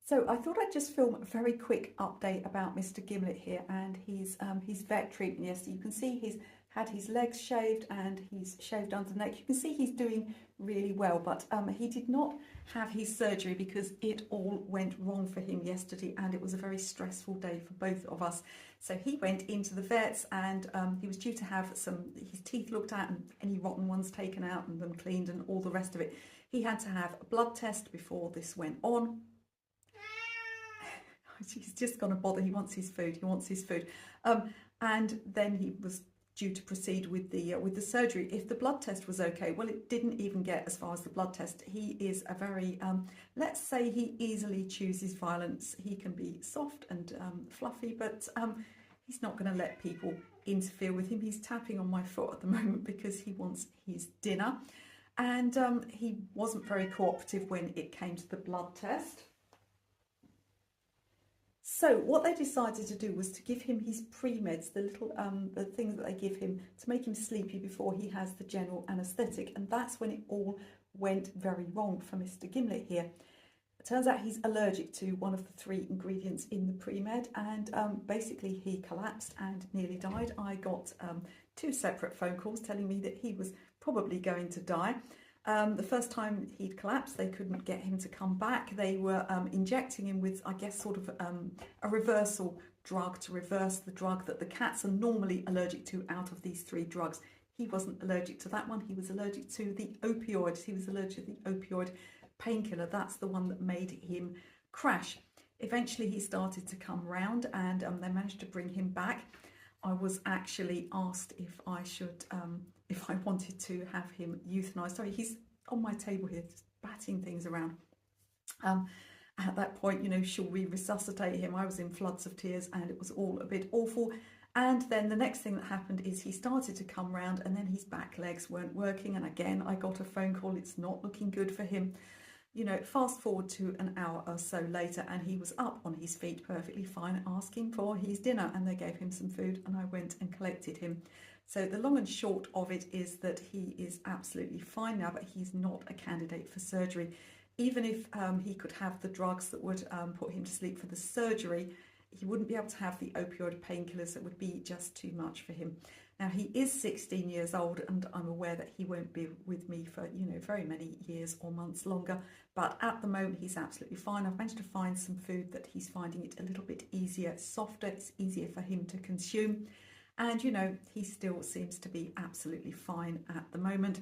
So I thought I'd just film a very quick update about Mr. Gimlet here and his vet treatment yesterday. You can see he's had his legs shaved and he's shaved under the neck. You can see he's doing really well, but he did not have his surgery because it all went wrong for him yesterday and it was a very stressful day for both of us. So he went into the vets and he was due to have his teeth looked at and any rotten ones taken out and them cleaned and all the rest of it. He had to have a blood test before this went on. He's just going to bother. He wants his food. He wants his food. And then he was due to proceed with the surgery. If the blood test was okay, well, it didn't even get as far as the blood test. He is a very, let's say he easily chooses violence. He can be soft and fluffy, but he's not going to let people interfere with him. He's tapping on my foot at the moment because he wants his dinner. And he wasn't very cooperative when it came to the blood test. So what they decided to do was to give him his pre-meds, the little the things that they give him to make him sleepy before he has the general anaesthetic, and that's when it all went very wrong for Mr. Gimlet here. It turns out he's allergic to one of the 3 ingredients in the pre-med, and basically he collapsed and nearly died. I got 2 separate phone calls telling me that he was probably going to die. The first time he'd collapsed, they couldn't get him to come back. They were injecting him with, I guess, sort of a reversal drug to reverse the drug that the cats are normally allergic to out of these 3 drugs. He wasn't allergic to that one. He was allergic to the opioids. He was allergic to the opioid painkiller. That's the one that made him crash. Eventually, he started to come round and they managed to bring him back. I was actually asked if I wanted to have him euthanized. Sorry, he's on my table here, just batting things around. At that point, should we resuscitate him? I was in floods of tears and it was all a bit awful. And then the next thing that happened is he started to come round and then his back legs weren't working. And again, I got a phone call. It's not looking good for him. Fast forward to an hour or so later and he was up on his feet perfectly fine asking for his dinner, and they gave him some food and I went and collected him. So the long and short of it is that he is absolutely fine now, but he's not a candidate for surgery. Even if he could have the drugs that would put him to sleep for the surgery, he wouldn't be able to have the opioid painkillers. That would be just too much for him. Now, he is 16 years old and I'm aware that he won't be with me for, very many years or months longer. But at the moment, he's absolutely fine. I've managed to find some food that he's finding it a little bit easier, softer. It's easier for him to consume. And, he still seems to be absolutely fine at the moment.